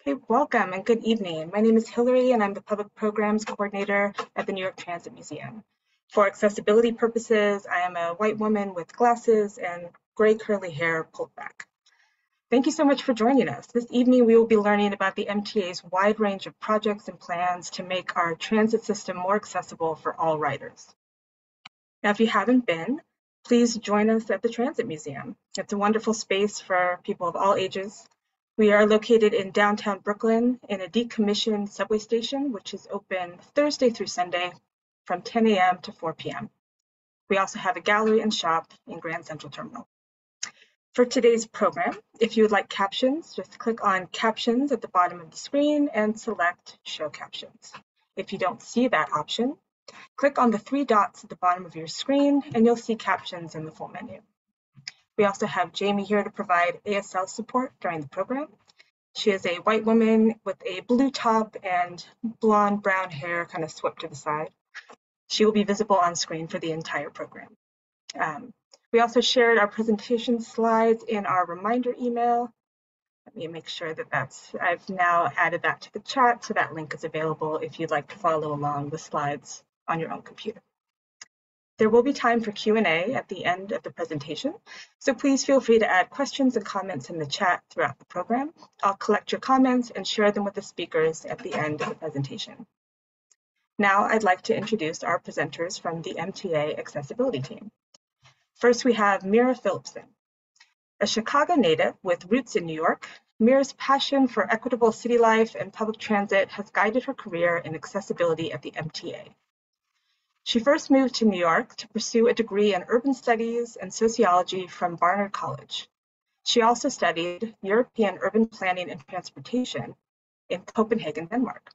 Okay, welcome and good evening. My name is Hillary and I'm the Public Programs Coordinator at the New York Transit Museum. For accessibility purposes, I am a white woman with glasses and gray curly hair pulled back. Thank you so much for joining us. This evening we will be learning about the MTA's wide range of projects and plans to make our transit system more accessible for all riders. Now, if you haven't been, please join us at the Transit Museum. It's a wonderful space for people of all ages. We are located in downtown Brooklyn in a decommissioned subway station, which is open Thursday through Sunday from 10 a.m. to 4 p.m. We also have a gallery and shop in Grand Central Terminal. For today's program, if you would like captions, just click on Captions at the bottom of the screen and select Show Captions. If you don't see that option, click on the three dots at the bottom of your screen and you'll see captions in the full menu. We also have Jamie here to provide ASL support during the program. She is a white woman with a blue top and blonde brown hair kind of swept to the side. She will be visible on screen for the entire program. We also shared our presentation slides in our reminder email. Let me make sure that I've now added that to the chat, so that link is available if you'd like to follow along the slides on your own computer. There will be time for Q&A at the end of the presentation, so please feel free to add questions and comments in the chat throughout the program. I'll collect your comments and share them with the speakers at the end of the presentation. Now I'd like to introduce our presenters from the MTA Accessibility team. First, we have Mira Phillipson. A Chicago native with roots in New York, Mira's passion for equitable city life and public transit has guided her career in accessibility at the MTA. She first moved to New York to pursue a degree in urban studies and sociology from Barnard College. She also studied European urban planning and transportation in Copenhagen, Denmark.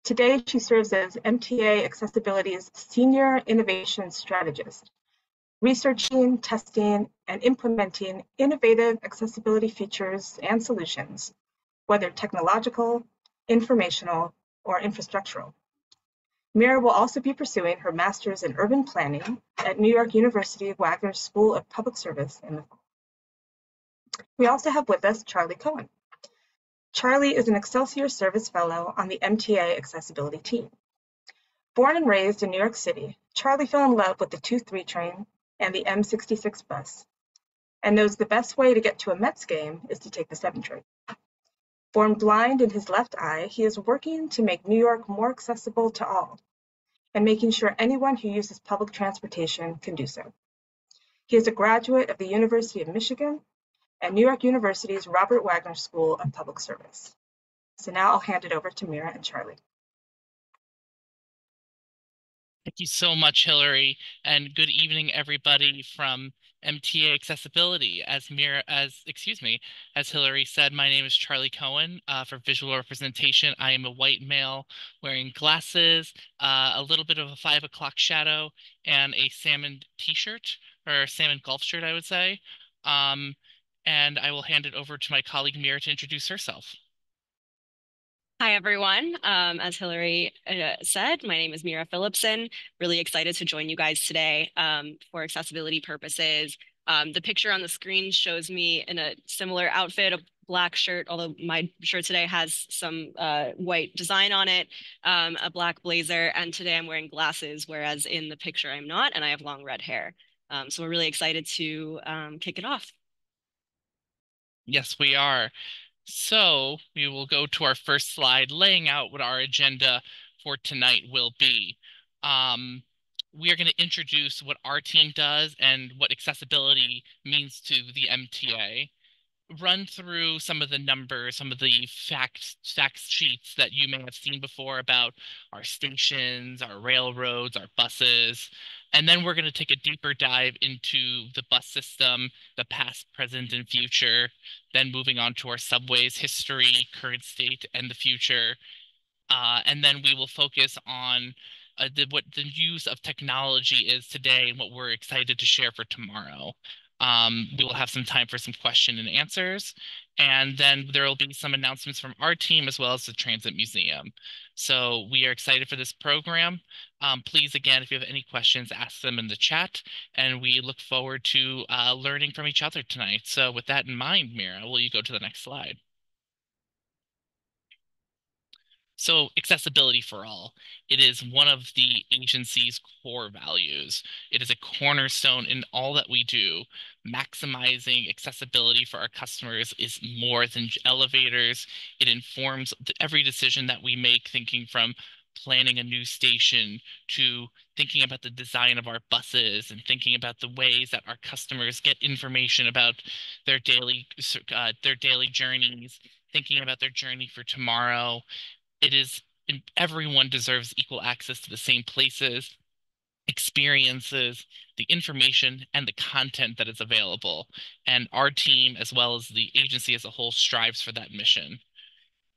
Today, she serves as MTA Accessibility's Senior Innovation Strategist, researching, testing, and implementing innovative accessibility features and solutions, whether technological, informational, or infrastructural. Mira will also be pursuing her master's in urban planning at New York University Wagner School of Public Service in the fall. We also have with us Charlie Cohen. Charlie is an Excelsior Service Fellow on the MTA Accessibility team. Born and raised in New York City, Charlie fell in love with the 2-3 train and the M66 bus, and knows the best way to get to a Mets game is to take the 7 train. Born blind in his left eye, he is working to make New York more accessible to all, and making sure anyone who uses public transportation can do so. He is a graduate of the University of Michigan and New York University's Robert Wagner School of Public Service. So now I'll hand it over to Mira and Charlie. Thank you so much, Hillary, and good evening, everybody from MTA Accessibility. As Hillary said, my name is Charlie Cohen. For visual representation, I am a white male wearing glasses, a little bit of a 5 o'clock shadow, and a salmon t-shirt, or salmon golf shirt, I would say. And I will hand it over to my colleague Mira to introduce herself. Hi, everyone. As Hillary said, my name is Mira Phillipson. Really excited to join you guys today for accessibility purposes. The picture on the screen shows me in a similar outfit, a black shirt, although my shirt today has some white design on it, a black blazer, and today I'm wearing glasses, whereas in the picture I'm not, and I have long red hair. So we're really excited to kick it off. Yes, we are. So we will go to our first slide, laying out what our agenda for tonight will be. We are going to introduce what our team does and what accessibility means to the MTA. Run through some of the numbers, some of the fact sheets that you may have seen before about our stations, our railroads, our buses. And then we're going to take a deeper dive into the bus system, the past, present, and future, then moving on to our subways, history, current state, and the future. And then we will focus on what the use of technology is today and what we're excited to share for tomorrow. We will have some time for some question and answers, and then there will be some announcements from our team as well as the Transit Museum. So we are excited for this program. Please, again, if you have any questions, ask them in the chat, and we look forward to learning from each other tonight. So with that in mind, Mira, will you go to the next slide? So accessibility for all. It is one of the agency's core values. It is a cornerstone in all that we do. Maximizing accessibility for our customers is more than elevators. It informs every decision that we make, thinking from planning a new station to thinking about the design of our buses and thinking about the ways that our customers get information about their daily journeys, thinking about their journey for tomorrow. It is everyone deserves equal access to the same places, experiences, the information, and the content that is available. And our team, as well as the agency as a whole, strives for that mission.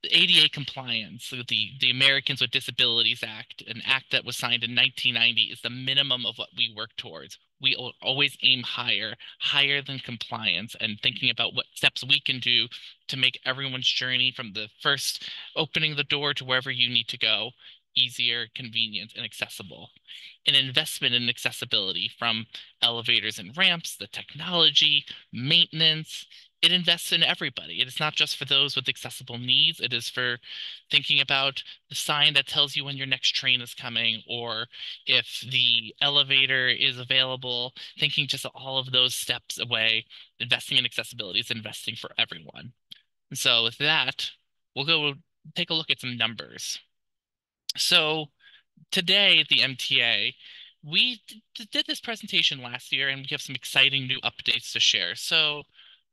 The ADA compliance, so the Americans with Disabilities Act, an act that was signed in 1990, is the minimum of what we work towards. We always aim higher, higher than compliance, and thinking about what steps we can do to make everyone's journey from the first opening the door to wherever you need to go easier, convenient, and accessible. An investment in accessibility from elevators and ramps, the technology, maintenance, it invests in everybody. It is not just for those with accessible needs. It is for thinking about the sign that tells you when your next train is coming, or if the elevator is available, thinking just all of those steps away. Investing in accessibility is investing for everyone. And so with that, we'll go take a look at some numbers. So today at the MTA, we did this presentation last year, and we have some exciting new updates to share. So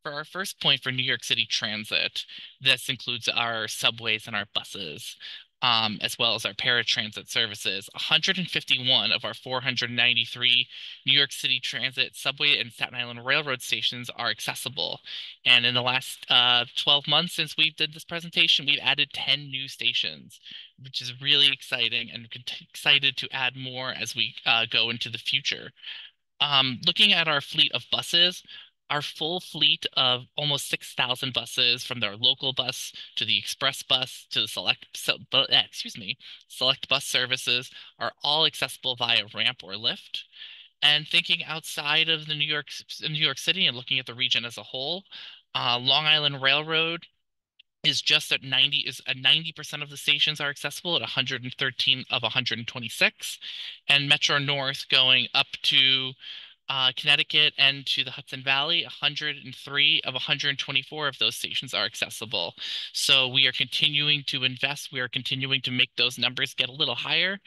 for our first point for New York City Transit, this includes our subways and our buses, as well as our paratransit services. 151 of our 493 New York City Transit, subway, and Staten Island Railroad stations are accessible. And in the last 12 months since we did this presentation, we've added 10 new stations, which is really exciting, and excited to add more as we go into the future. Looking at our fleet of buses, our full fleet of almost 6,000 buses, from their local bus to the express bus to the select bus services, are all accessible via ramp or lift. And thinking outside of the New York City and looking at the region as a whole, Long Island Railroad is just at 90% of the stations are accessible at 113 of 126, and Metro North going up to Connecticut and to the Hudson Valley, 103 of 124 of those stations are accessible. So we are continuing to invest. We are continuing to make those numbers get a little higher,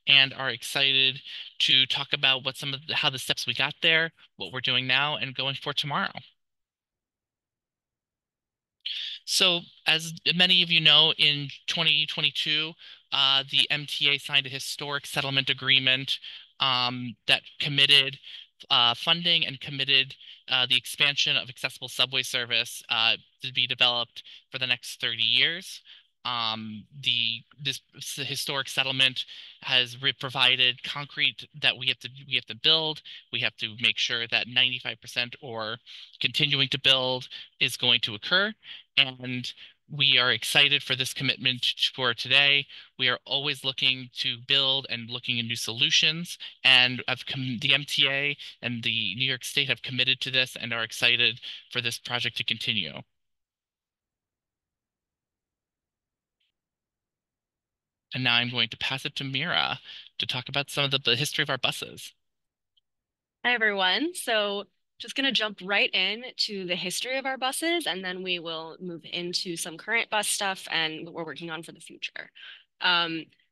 and are excited to talk about how the steps we got there, what we're doing now, and going for tomorrow. So, as many of you know, in 2022, the MTA signed a historic settlement agreement that committed funding and committed the expansion of accessible subway service to be developed for the next 30 years. This historic settlement has provided concrete that we have to build. We have to make sure that 95% or continuing to build is going to occur. And we are excited for this commitment for today. We are always looking to build and looking into solutions. And the MTA and the New York State have committed to this and are excited for this project to continue. And now I'm going to pass it to Mira to talk about some of the history of our buses. Hi, everyone. So just going to jump right in to the history of our buses, and then we will move into some current bus stuff and what we're working on for the future.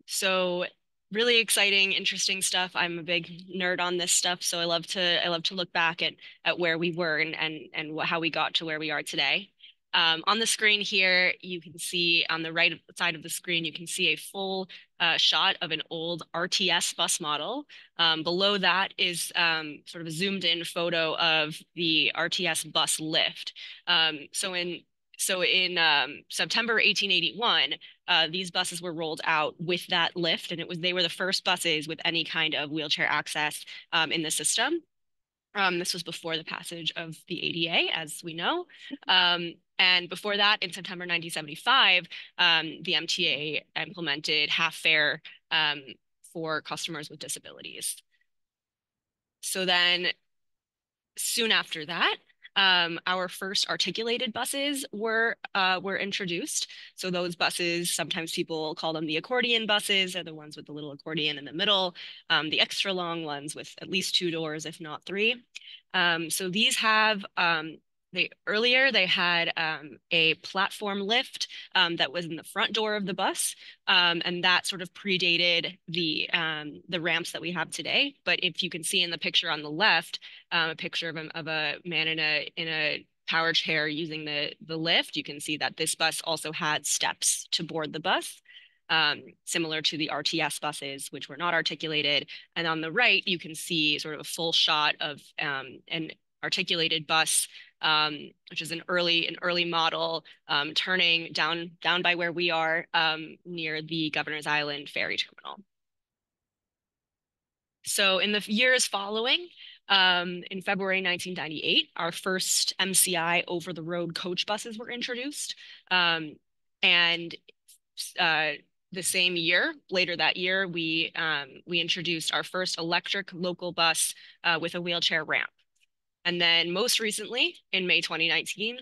So really exciting, interesting stuff. I'm a big nerd on this stuff, so I love to look back at where we were and how we got to where we are today. On the screen here, you can see on the right side of the screen, you can see a full shot of an old RTS bus model. Below that is sort of a zoomed in photo of the RTS bus lift. So in September 1881, these buses were rolled out with that lift, and they were the first buses with any kind of wheelchair access in the system. This was before the passage of the ADA, as we know. And before that, in September 1975, the MTA implemented half fare for customers with disabilities. So then soon after that, Our first articulated buses were introduced. So those buses, sometimes people call them the accordion buses, are the ones with the little accordion in the middle, the extra long ones with at least 2 doors, if not 3. So these have they had a platform lift that was in the front door of the bus, and that sort of predated the ramps that we have today. But if you can see in the picture on the left, a picture of a man in a power chair using the lift, you can see that this bus also had steps to board the bus. Similar to the RTS buses, which were not articulated. And on the right, you can see sort of a full shot of an articulated bus, which is an early model, turning down by where we are, near the Governor's Island ferry terminal. So in the years following, in February 1998, our first MCI over-the-road coach buses were introduced. And the same year, later that year, we introduced our first electric local bus with a wheelchair ramp. And then most recently, in May 2019,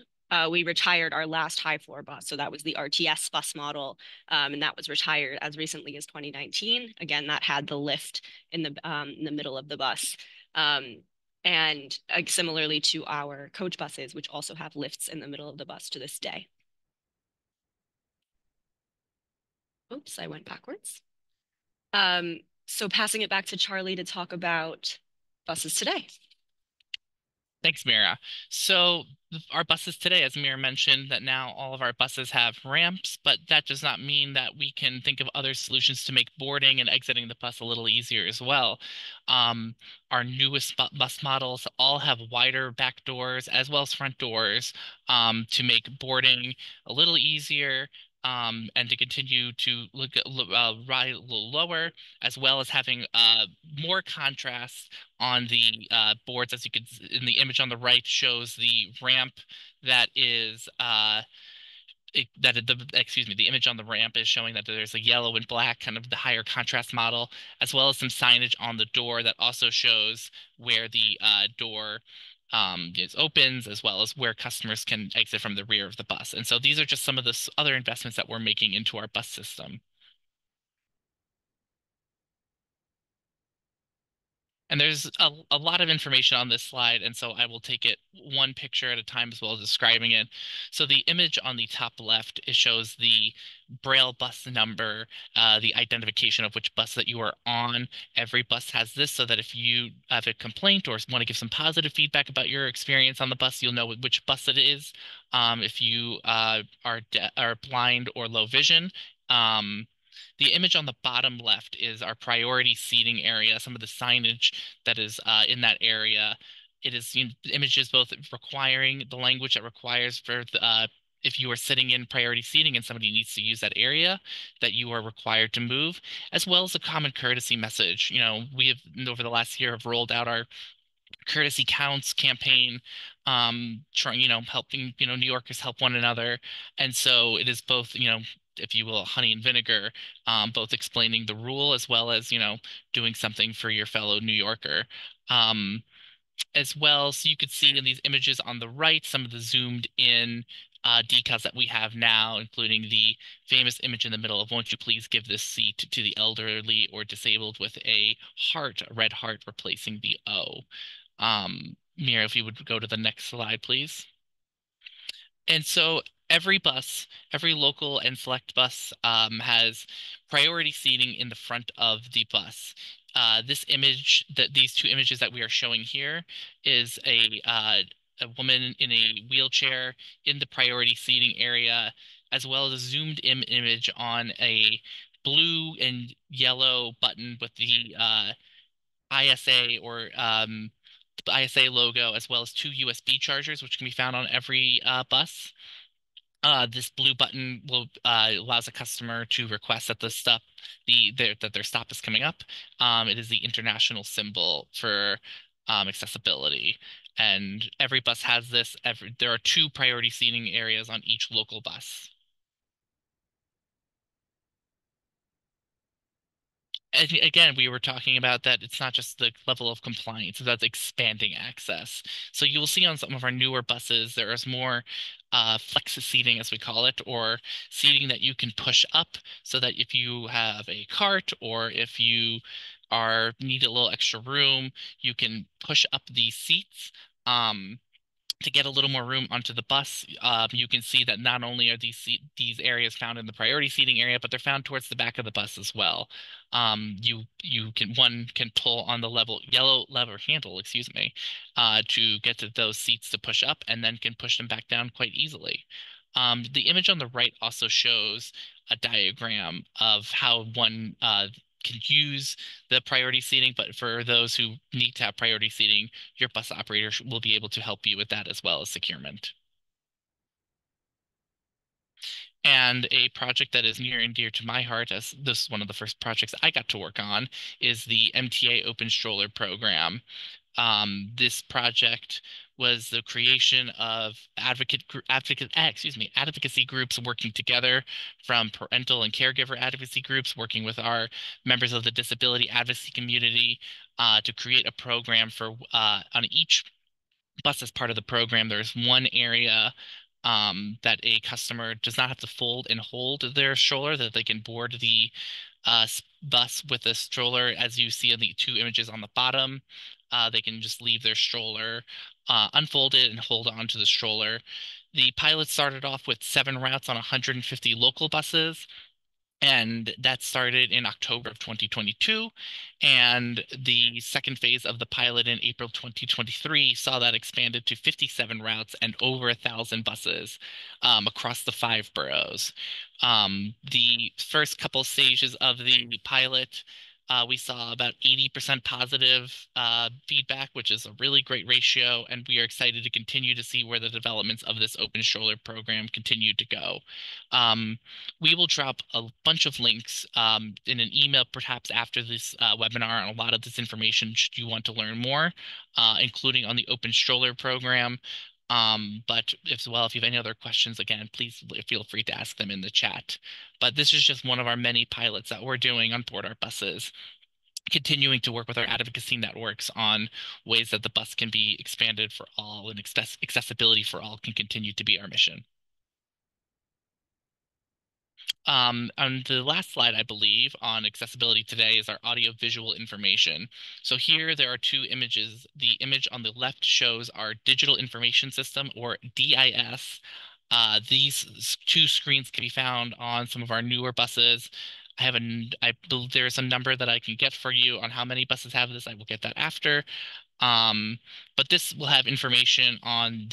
we retired our last high floor bus. So that was the RTS bus model, and that was retired as recently as 2019. Again, that had the lift in the middle of the bus. And similarly to our coach buses, which also have lifts in the middle of the bus to this day. Oops, I went backwards. So passing it back to Charlie to talk about buses today. Thanks, Mira. So our buses today, as Mira mentioned, that now all of our buses have ramps, but that does not mean that we can think of other solutions to make boarding and exiting the bus a little easier as well. Our newest bus models all have wider back doors as well as front doors, to make boarding a little easier, and to continue to ride a little lower, as well as having more contrast on the boards. As you can, in the image on the right, shows the ramp that is the image on the ramp is showing that there's a yellow and black, kind of the higher contrast model, as well as some signage on the door that also shows where the door opens, as well as where customers can exit from the rear of the bus. And so these are just some of the other investments that we're making into our bus system. And there's a lot of information on this slide, and so I will take it one picture at a time as well as describing it. So the image on the top left, it shows the Braille bus number, the identification of which bus that you are on. Every bus has this, so that if you have a complaint or want to give some positive feedback about your experience on the bus, you'll know which bus it is. If you are blind or low vision, the image on the bottom left is our priority seating area, some of the signage that is in that area. It is images both requiring the language that requires for if you are sitting in priority seating and somebody needs to use that area, that you are required to move, as well as a common courtesy message. We have, over the last year, have rolled out our courtesy counts campaign, helping New Yorkers help one another. And so it is both, if you will, honey and vinegar, both explaining the rule as well as doing something for your fellow New Yorker, as well. So you could see in these images on the right some of the zoomed in decals that we have now, including the famous image in the middle of "Won't you please give this seat to the elderly or disabled," with a heart, a red heart, replacing the O. Mira, if you would go to the next slide, please. And so every bus, every local and select bus, has priority seating in the front of the bus. These two images that we are showing here is a woman in a wheelchair in the priority seating area, as well as a zoomed in image on a blue and yellow button with the ISA or the ISA logo, as well as 2 USB chargers, which can be found on every bus. This blue button allows a customer to request that that their stop is coming up. It is the international symbol for accessibility, and every bus has this. There are 2 priority seating areas on each local bus. And again, we were talking about that it's not just the level of compliance, that's expanding access. So you will see on some of our newer buses, there is more flexi seating, as we call it, or seating that you can push up so that if you have a cart or if you are need a little extra room, you can push up these seats. To get a little more room onto the bus, you can see that not only are these areas found in the priority seating area, but they're found towards the back of the bus as well. You can one can pull on the yellow lever handle, excuse me, to get to those seats to push up, and then can push them back down quite easily. The image on the right also shows a diagram of how one can use the priority seating, but for those who need to have priority seating, your bus operator will be able to help you with that as well as securement. And a project that is near and dear to my heart, as this is one of the first projects I got to work on, is the MTA Open Stroller Program. This project was the creation of advocacy groups working together, from parental and caregiver advocacy groups working with our members of the disability advocacy community to create a program for on each bus. As part of the program, there's one area that a customer does not have to fold and hold their stroller, that they can board the bus with a stroller. As you see in the two images on the bottom, they can just leave their stroller unfolded and hold on to the stroller. The pilot started off with 7 routes on 150 local buses, and that started in October of 2022. And the second phase of the pilot in April 2023 saw that expanded to 57 routes and over 1,000 buses across the 5 boroughs. The first couple stages of the pilot, we saw about 80% positive feedback, which is a really great ratio, and we are excited to continue to see where the developments of this open stroller program continue to go. We will drop a bunch of links in an email, perhaps after this webinar, on a lot of this information should you want to learn more, including on the open stroller program. But if you have any other questions, again, please feel free to ask them in the chat. But this is just one of our many pilots that we're doing on board our buses, continuing to work with our advocacy networks on ways that the bus can be expanded for all, and accessibility for all can continue to be our mission. On the last slide, I believe, on accessibility today is our audio-visual information. So here there are 2 images. The image on the left shows our digital information system, or DIS. These 2 screens can be found on some of our newer buses. I believe there is a number that I can get for you on how many buses have this. I will get that after. But this will have information on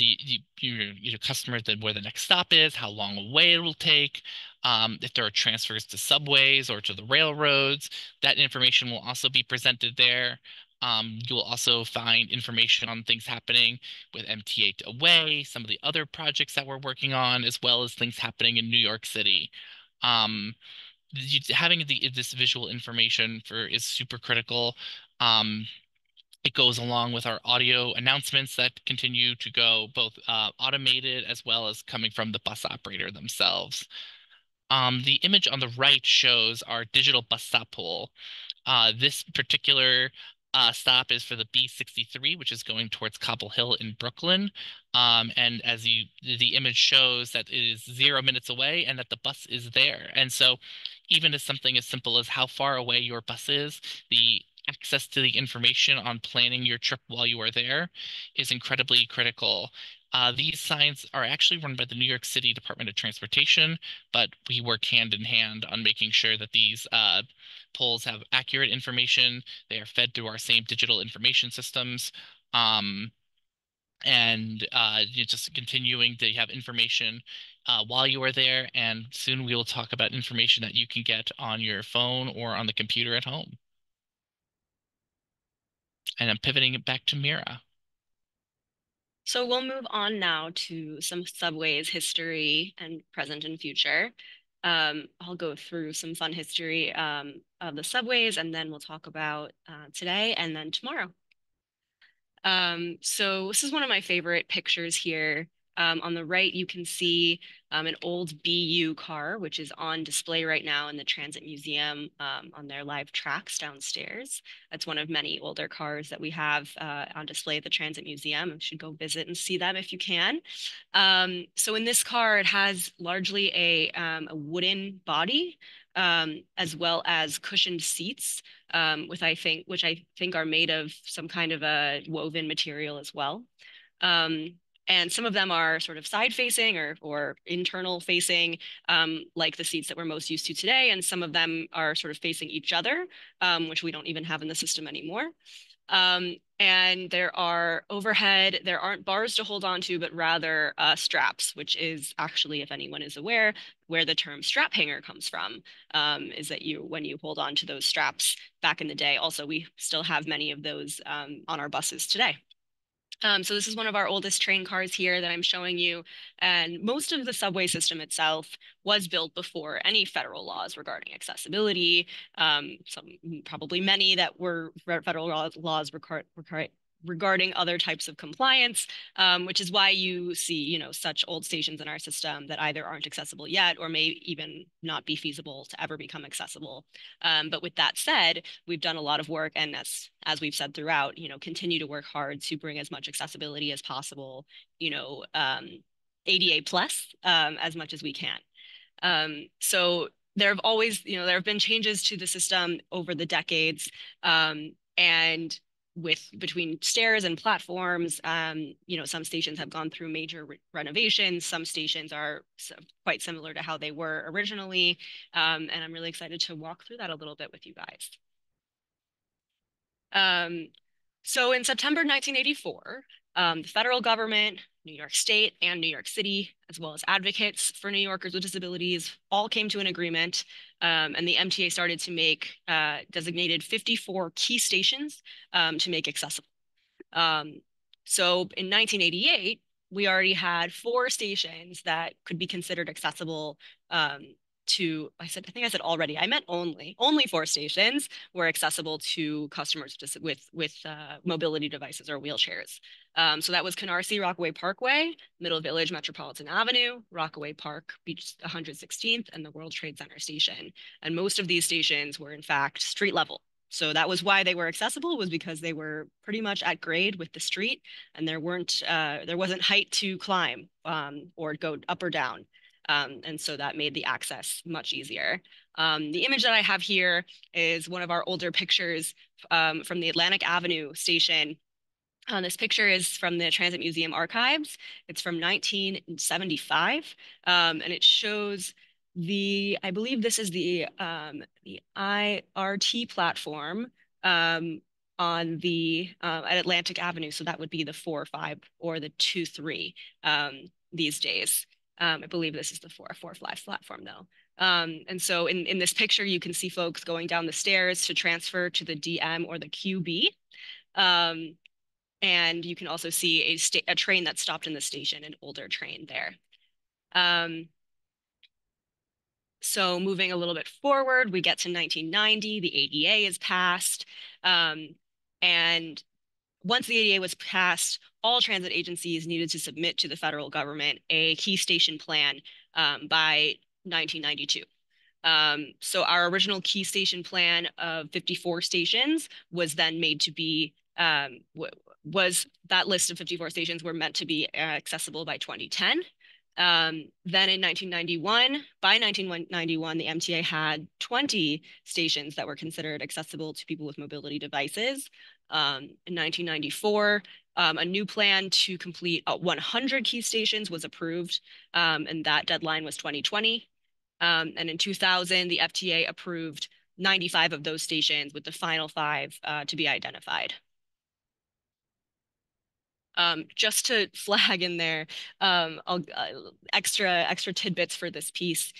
your customer, where the next stop is, how long away it will take, if there are transfers to subways or to the railroads. That information will also be presented there. You will also find information on things happening with MTA Away, some of the other projects that we're working on, as well as things happening in New York City. Having this visual information is super critical. It goes along with our audio announcements that continue to go both automated as well as coming from the bus operator themselves. The image on the right shows our digital bus stop poll. This particular stop is for the B63, which is going towards Cobble Hill in Brooklyn. And as the image shows, that it is 0 minutes away and that the bus is there. And so even as something as simple as how far away your bus is, the access to the information on planning your trip while you are there is incredibly critical. These signs are actually run by the New York City Department of Transportation, but we work hand in hand on making sure that these polls have accurate information. They are fed through our same digital information systems. And you're just continuing to have information while you are there. And soon we will talk about information that you can get on your phone or on the computer at home. And I'm pivoting it back to Mira. So we'll move on now to some subways history and present and future. I'll go through some fun history of the subways, and then we'll talk about today and then tomorrow. So this is one of my favorite pictures here. On the right, you can see an old BU car, which is on display right now in the Transit Museum on their live tracks downstairs. That's one of many older cars that we have on display at the Transit Museum. You should go visit and see them if you can. So in this car, it has largely a wooden body, as well as cushioned seats, which I think are made of some kind of a woven material as well. And some of them are sort of side facing or internal facing, like the seats that we're most used to today. And some of them are sort of facing each other, which we don't even have in the system anymore. And there aren't bars to hold on to, but rather straps, which is actually, if anyone is aware, where the term strap hanger comes from, is that when you hold on to those straps back in the day. Also, we still have many of those on our buses today. So this is one of our oldest train cars here that I'm showing you. And most of the subway system itself was built before any federal laws regarding accessibility. Probably many that were federal laws regarding other types of compliance, which is why you see, such old stations in our system that either aren't accessible yet or may even not be feasible to ever become accessible. But with that said, we've done a lot of work, and as we've said throughout, continue to work hard to bring as much accessibility as possible, ADA plus, as much as we can. So there have been changes to the system over the decades, and between stairs and platforms, some stations have gone through major renovations. Some stations are quite similar to how they were originally. And I'm really excited to walk through that a little bit with you guys. So in September 1984, the federal government, New York State, and New York City, as well as advocates for New Yorkers with disabilities, all came to an agreement, and the MTA started to make designated 54 key stations to make accessible. So in 1988, we already had 4 stations that could be considered accessible I think I said already. I meant only 4 stations were accessible to customers with mobility devices or wheelchairs. So that was Canarsie Rockaway Parkway, Middle Village Metropolitan Avenue, Rockaway Park, Beach 116th, and the World Trade Center station. And most of these stations were in fact street level. So that was why they were accessible, was because they were pretty much at grade with the street, and there wasn't height to climb or go up or down. And so that made the access much easier. The image that I have here is one of our older pictures from the Atlantic Avenue station. This picture is from the Transit Museum archives. It's from 1975, and it shows I believe this is the IRT platform on at Atlantic Avenue. So that would be the 4-5 or the 2-3 these days. I believe this is the 4-5 platform though. And so in this picture, you can see folks going down the stairs to transfer to the DM or the QB. And you can also see a train that stopped in the station, an older train there. So moving a little bit forward, we get to 1990, the ADA is passed. And once the ADA was passed, all transit agencies needed to submit to the federal government a key station plan by 1992. So our original key station plan of 54 stations was then made to be, that list of 54 stations were meant to be accessible by 2010. Then in 1991, by 1991, the MTA had 20 stations that were considered accessible to people with mobility devices. In 1994, a new plan to complete 100 key stations was approved, and that deadline was 2020. And in 2000, the FTA approved 95 of those stations, with the final 5 to be identified. Just to flag in there, extra tidbits for this piece.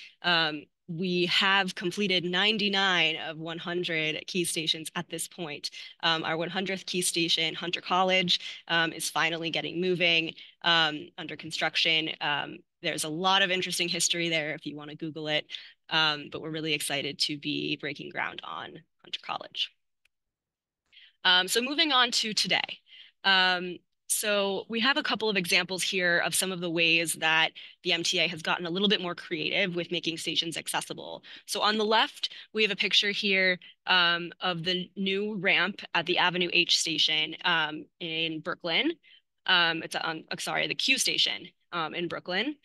We have completed 99 of 100 key stations at this point. Our 100th key station, Hunter College, is finally getting moving, under construction. There's a lot of interesting history there if you want to Google it, but we're really excited to be breaking ground on Hunter College. So moving on to today. So we have a couple of examples here of some of the ways that the MTA has gotten a little bit more creative with making stations accessible. So on the left, we have a picture here of the new ramp at the Avenue H station in Brooklyn. It's on, sorry, the Q station in Brooklyn.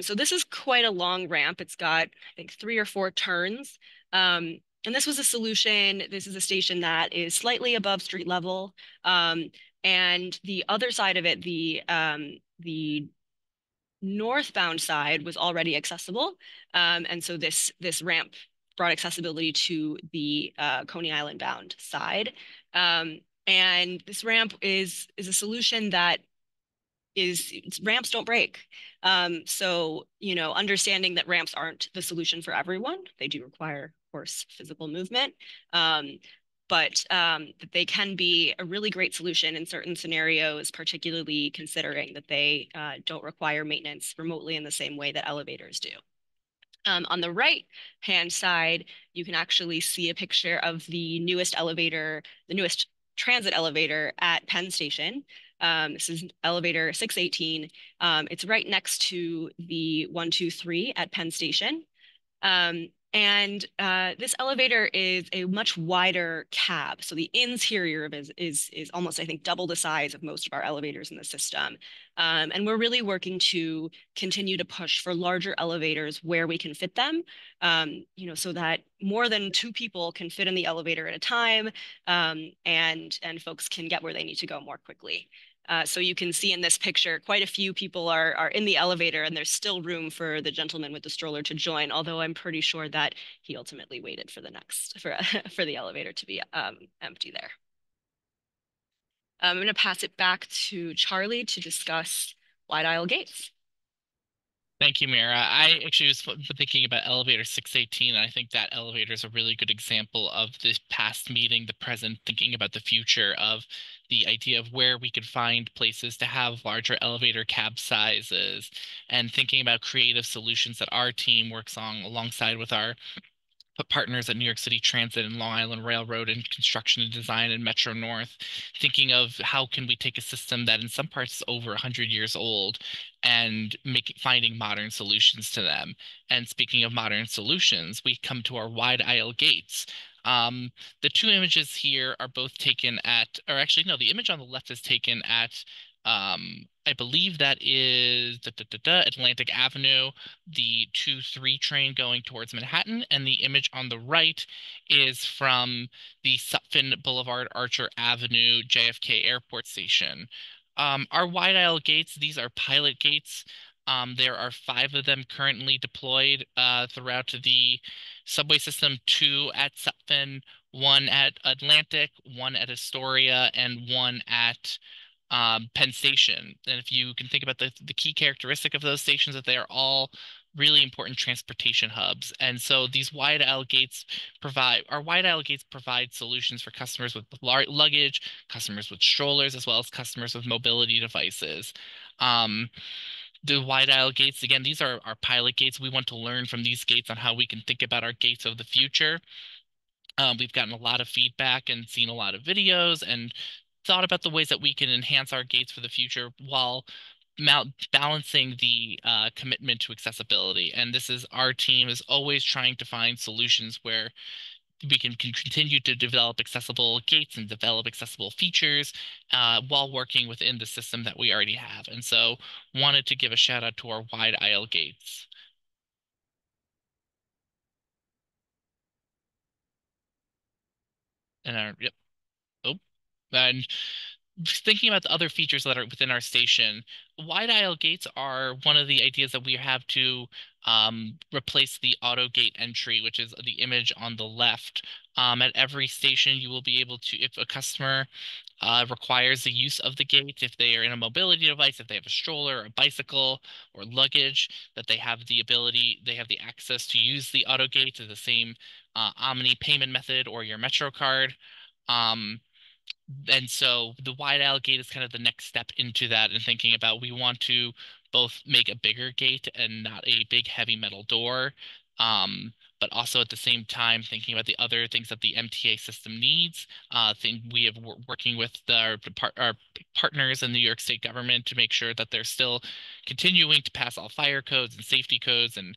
So this is quite a long ramp. It's got, I think, 3 or 4 turns. And this was a solution. This is a station that is slightly above street level. And the other side of it, the northbound side was already accessible. And so this ramp brought accessibility to the Coney Island bound side. And this ramp is a solution that ramps don't break. So, understanding that ramps aren't the solution for everyone, they do require, of course, physical movement. But that they can be a really great solution in certain scenarios, particularly considering that they don't require maintenance remotely in the same way that elevators do. On the right-hand side, you can actually see a picture of the newest transit elevator at Penn Station. This is elevator 618. It's right next to the 123 at Penn Station. And this elevator is a much wider cab. So the interior of it is almost, I think, double the size of most of our elevators in the system. And we're really working to continue to push for larger elevators where we can fit them, so that more than 2 people can fit in the elevator at a time, and folks can get where they need to go more quickly. So you can see in this picture, quite a few people are in the elevator, and there's still room for the gentleman with the stroller to join, although I'm pretty sure that he ultimately waited for for the elevator to be empty there. I'm going to pass it back to Charlie to discuss wide aisle gates. Thank you, Mira. I actually was thinking about elevator 618, and I think that elevator is a really good example of this past meeting the present, thinking about the future of the idea of where we could find places to have larger elevator cab sizes, and thinking about creative solutions that our team works on alongside with our partners at New York City Transit and Long Island Railroad and construction and design and Metro North, thinking of how can we take a system that in some parts is over 100 years old and finding modern solutions to them. And speaking of modern solutions, we come to our wide aisle gates. The 2 images here are both taken at, or actually, no, the image on the left is taken at I believe that is Atlantic Avenue, the 2-3 train going towards Manhattan, and the image on the right is from the Sutphin Boulevard Archer Avenue JFK Airport Station. Our wide aisle gates, these are pilot gates. There are 5 of them currently deployed throughout the subway system, 2 at Sutphin, 1 at Atlantic, 1 at Astoria, and 1 at Penn Station. And if you can think about the key characteristic of those stations, that they are all really important transportation hubs. And so these wide aisle gates provide solutions for customers with luggage, customers with strollers, as well as customers with mobility devices. The wide aisle gates, again, these are our pilot gates. We want to learn from these gates on how we can think about our gates of the future. We've gotten a lot of feedback and seen a lot of videos and thought about the ways that we can enhance our gates for the future while balancing the commitment to accessibility. And our team is always trying to find solutions where we can continue to develop accessible gates and develop accessible features while working within the system that we already have. And so wanted to give a shout out to our wide aisle gates. And yep. Oh, and thinking about the other features that are within our station, wide aisle gates are one of the ideas that we have to replace the auto gate entry, which is the image on the left. At every station, you will be able to, if a customer requires the use of the gate, if they are in a mobility device, if they have a stroller, a bicycle, or luggage, that they have the access to use the auto gate to the same Omni payment method or your Metro card. And so the wide aisle gate is kind of the next step into that, and thinking about we want to both make a bigger gate and not a big heavy metal door. but also at the same time thinking about the other things that the MTA system needs. We have working with our partners in the New York State government to make sure that they're still continuing to pass all fire codes and safety codes and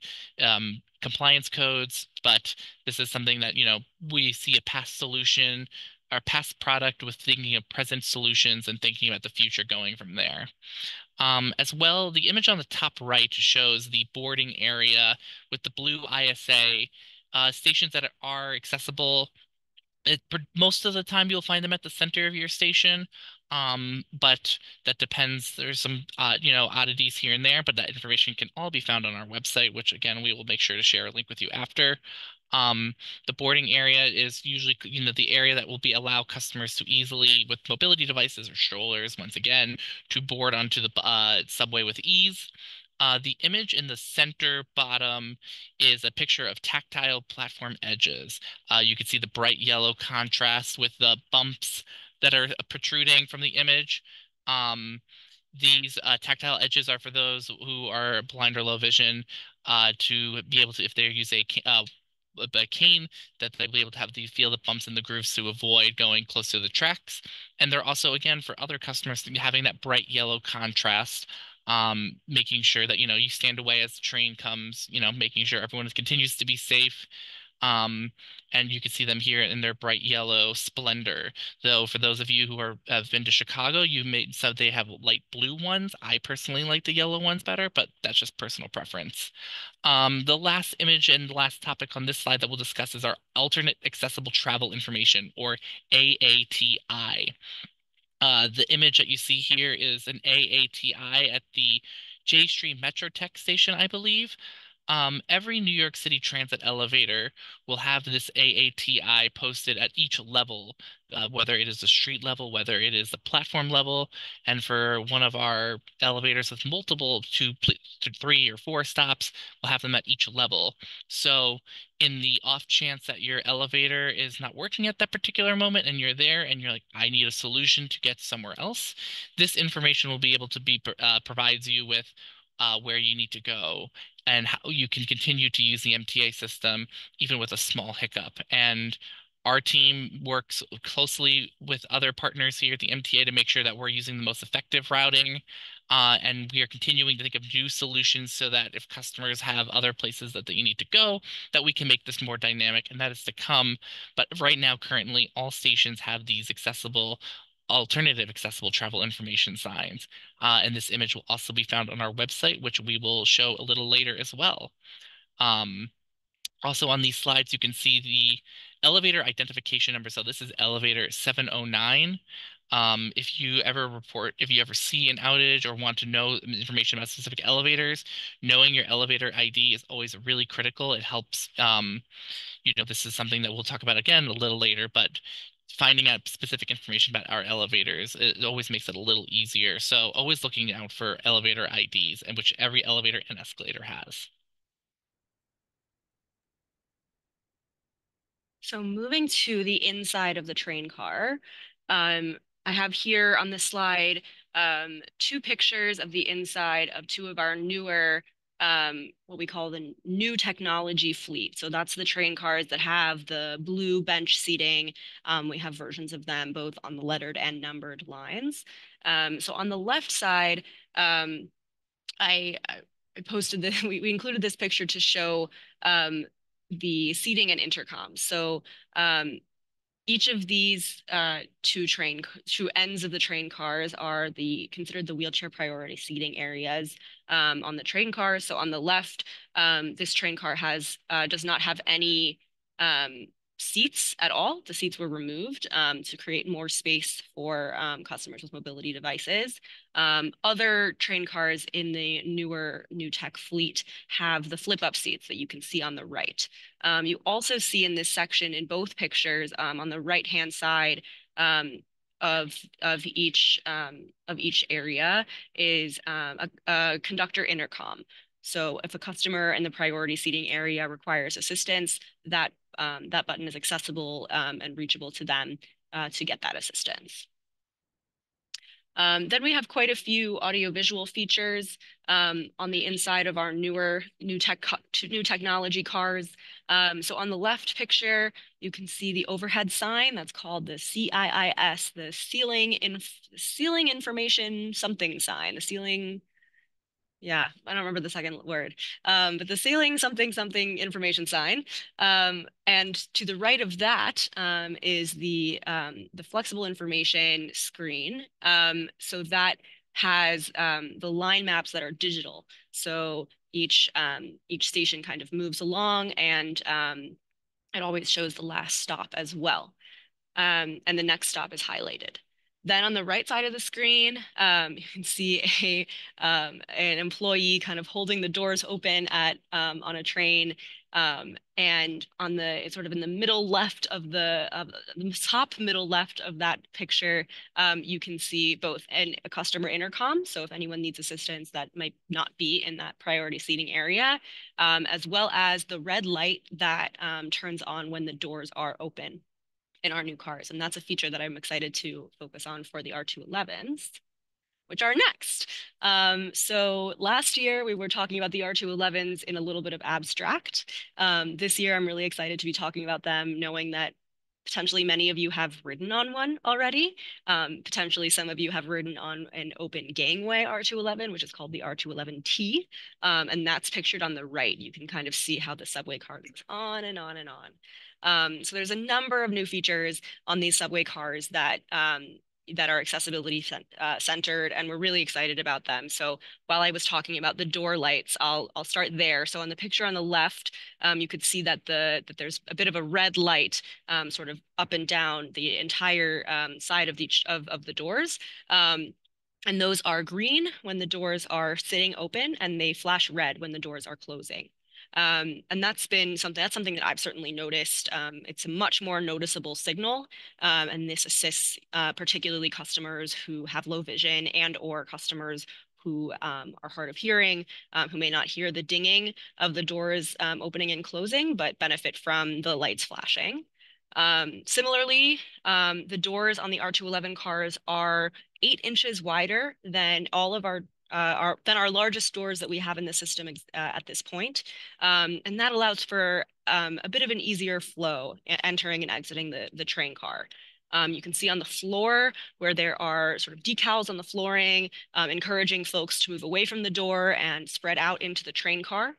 compliance codes. But this is something that, we see a past solution, our past product with thinking of present solutions and thinking about the future going from there. As well, the image on the top right shows the boarding area with the blue ISA stations that are accessible. Most of the time you'll find them at the center of your station, but that depends. There's some oddities here and there, but that information can all be found on our website, which again we will make sure to share a link with you after. The boarding area is usually the area that will allow customers to easily, with mobility devices or strollers, once again, to board onto the subway with ease. The image in the center bottom is a picture of tactile platform edges. You can see the bright yellow contrast with the bumps that are protruding from the image. These tactile edges are for those who are blind or low vision to be able to, if they use a cane, that they'll be able to feel the bumps in the grooves to avoid going close to the tracks. And they're also, again, for other customers, having that bright yellow contrast, making sure that, you stand away as the train comes, making sure everyone continues to be safe. And you can see them here in their bright yellow splendor. Though for those of you who have been to Chicago, so they have light blue ones. I personally like the yellow ones better, but that's just personal preference. The last image and the last topic on this slide that we'll discuss is our alternate accessible travel information, or AATI. The image that you see here is an AATI at the J Street Metro Tech station, I believe. Every New York City Transit elevator will have this AATI posted at each level, whether it is the street level, whether it is the platform level. And for one of our elevators with multiple 2, 3, or 4 stops, we'll have them at each level. So in the off chance that your elevator is not working at that particular moment and you're there and you're like, I need a solution to get somewhere else, this information will be able to provides you with where you need to go and how you can continue to use the MTA system even with a small hiccup. And our team works closely with other partners here at the MTA to make sure that we're using the most effective routing. And we are continuing to think of new solutions so that if customers have other places that they need to go, that we can make this more dynamic, and that is to come. But right now, currently, all stations have these alternative accessible travel information signs. And this image will also be found on our website, which we will show a little later as well. Also on these slides, you can see the elevator identification number. So this is elevator 709. If you ever see an outage or want to know information about specific elevators, knowing your elevator ID is always really critical. It helps, this is something that we'll talk about again a little later, but finding out specific information about our elevators, it always makes it a little easier. So always looking out for elevator IDs, and which every elevator and escalator has. So moving to the inside of the train car, I have here on the slide 2 pictures of the inside of 2 of our newer, what we call the new technology fleet. So that's the train cars that have the blue bench seating. We have versions of them both on the lettered and numbered lines. So on the left side, I posted we included this picture to show the seating and intercoms. So each of these 2 ends of the train cars are considered the wheelchair priority seating areas on the train cars. So on the left, this train car does not have any seats at all. The seats were removed to create more space for customers with mobility devices. Other train cars in the new tech fleet have the flip-up seats that you can see on the right. You also see in this section in both pictures on the right-hand side of each area is a conductor intercom. So if a customer in the priority seating area requires assistance, that button is accessible and reachable to them to get that assistance. Then we have quite a few audiovisual features on the inside of our new technology cars. So on the left picture, you can see the overhead sign that's called the CIIS, the ceiling information something sign, the ceiling. Yeah, I don't remember the second word, but the ceiling something something information sign. And to the right of that is the flexible information screen. So that has the line maps that are digital. So each station kind of moves along, and it always shows the last stop as well. And the next stop is highlighted. Then on the right side of the screen, you can see an employee kind of holding the doors open on a train. And on the sort of in the middle left of the top middle left of that picture, you can see both a customer intercom. So if anyone needs assistance that might not be in that priority seating area, as well as the red light that turns on when the doors are open in our new cars. And that's a feature that I'm excited to focus on for the R211s, which are next. So last year we were talking about the R211s in a little bit of abstract. This year I'm really excited to be talking about them, knowing that potentially many of you have ridden on one already. Potentially some of you have ridden on an open gangway R211, which is called the R211T. And that's pictured on the right. You can kind of see how the subway car goes on and on and on. So there's a number of new features on these subway cars that are accessibility centered, and we're really excited about them. So while I was talking about the door lights, I'll start there. So on the picture on the left, you could see that there's a bit of a red light sort of up and down the entire side of each of the doors. And those are green when the doors are sitting open, and they flash red when the doors are closing. And that's something that I've certainly noticed. It's a much more noticeable signal, and this assists particularly customers who have low vision and/or customers who are hard of hearing, who may not hear the dinging of the doors opening and closing, but benefit from the lights flashing. Similarly, the doors on the R211 cars are 8 inches wider than all of our largest doors that we have in the system at this point. And that allows for a bit of an easier flow entering and exiting the train car. You can see on the floor where there are sort of decals on the flooring, encouraging folks to move away from the door and spread out into the train car.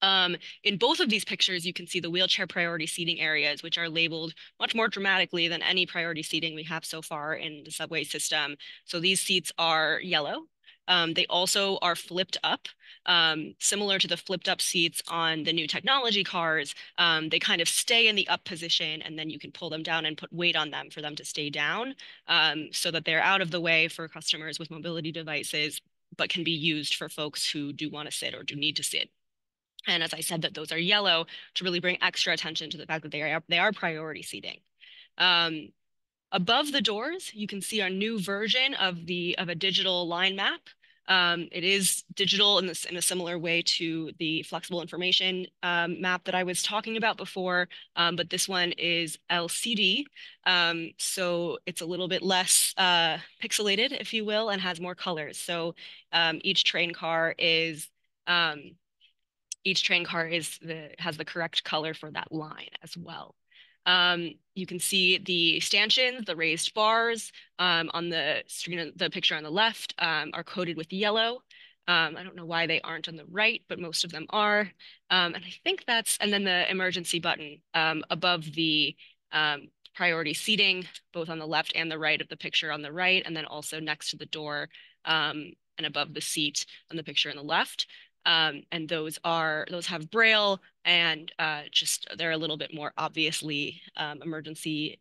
In both of these pictures, you can see the wheelchair priority seating areas, which are labeled much more dramatically than any priority seating we have so far in the subway system. So these seats are yellow. They also are flipped up, similar to the flipped up seats on the new technology cars. They kind of stay in the up position, and then you can pull them down and put weight on them for them to stay down, so that they're out of the way for customers with mobility devices, but can be used for folks who do want to sit or do need to sit. And as I said, that those are yellow to really bring extra attention to the fact that they are priority seating. Above the doors, you can see our new version of a digital line map. It is digital in a similar way to the flexible information map that I was talking about before, but this one is LCD. So it's a little bit less pixelated, if you will, and has more colors. So each train car has the correct color for that line as well. You can see the stanchions, the raised bars on the screen, the picture on the left are coated with yellow. I don't know why they aren't on the right, but most of them are. And I think and then the emergency button above the priority seating, both on the left and the right of the picture on the right, and then also next to the door and above the seat on the picture on the left. And those have Braille, and they're a little bit more obviously emergency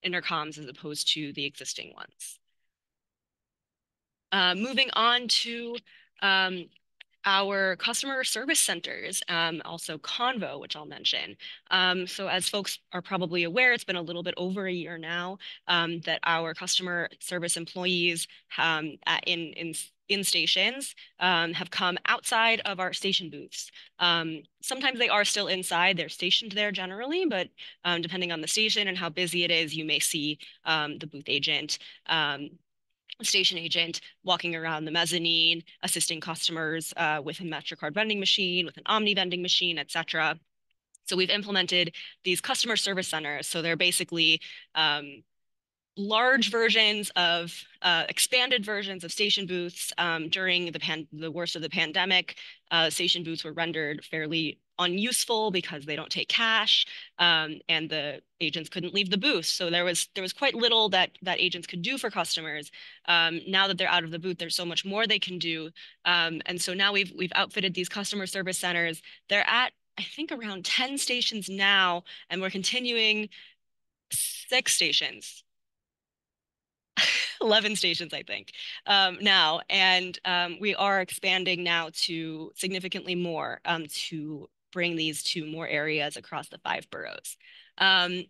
intercoms as opposed to the existing ones. Moving on to our customer service centers, also Convo, which I'll mention. So as folks are probably aware, it's been a little bit over a year now that our customer service employees in stations have come outside of our station booths. Sometimes they are still inside, they're stationed there generally, but depending on the station and how busy it is, you may see the booth agent station agent walking around the mezzanine, assisting customers with a MetroCard vending machine, with an Omni vending machine, etc. So we've implemented these customer service centers. So they're basically large versions of expanded versions of station booths. During the worst of the pandemic, station booths were rendered fairly unuseful because they don't take cash, and the agents couldn't leave the booth. So there was quite little that agents could do for customers. Now that they're out of the booth, there's so much more they can do. And so now we've outfitted these customer service centers. They're at, I think, around 10 stations now, and we're continuing 6 stations. 11 stations, I think, now. And we are expanding now to significantly more to bring these to more areas across the 5 boroughs. I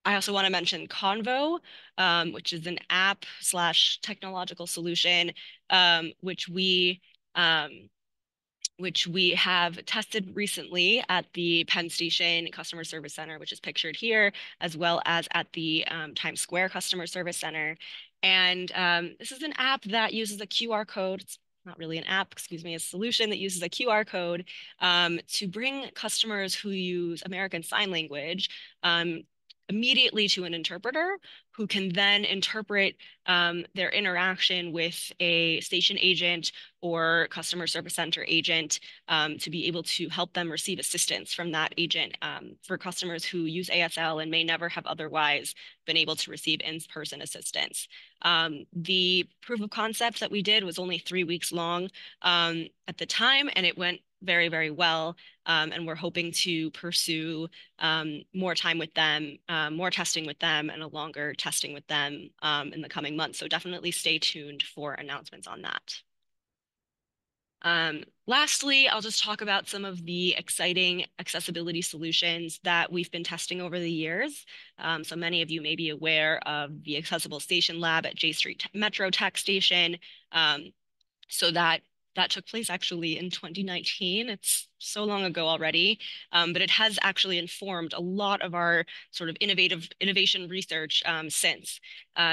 also want to mention Convo, which is an app / technological solution, which we have tested recently at the Penn Station Customer Service Center, which is pictured here, as well as at the Times Square Customer Service Center. And this is an app that uses a QR code. It's not really an app, excuse me, a solution that uses a QR code to bring customers who use American Sign Language immediately to an interpreter who can then interpret their interaction with a station agent or customer service center agent to be able to help them receive assistance from that agent for customers who use ASL and may never have otherwise been able to receive in-person assistance. The proof of concept that we did was only 3 weeks long at the time, and it went very, very well. And we're hoping to pursue more time with them, more testing with them, and a longer testing with them in the coming months. So definitely stay tuned for announcements on that. Lastly, I'll just talk about some of the exciting accessibility solutions that we've been testing over the years. So many of you may be aware of the Accessible Station Lab at J Street Metro Tech Station. So that took place actually in 2019. It's so long ago already, but it has actually informed a lot of our sort of innovation research since.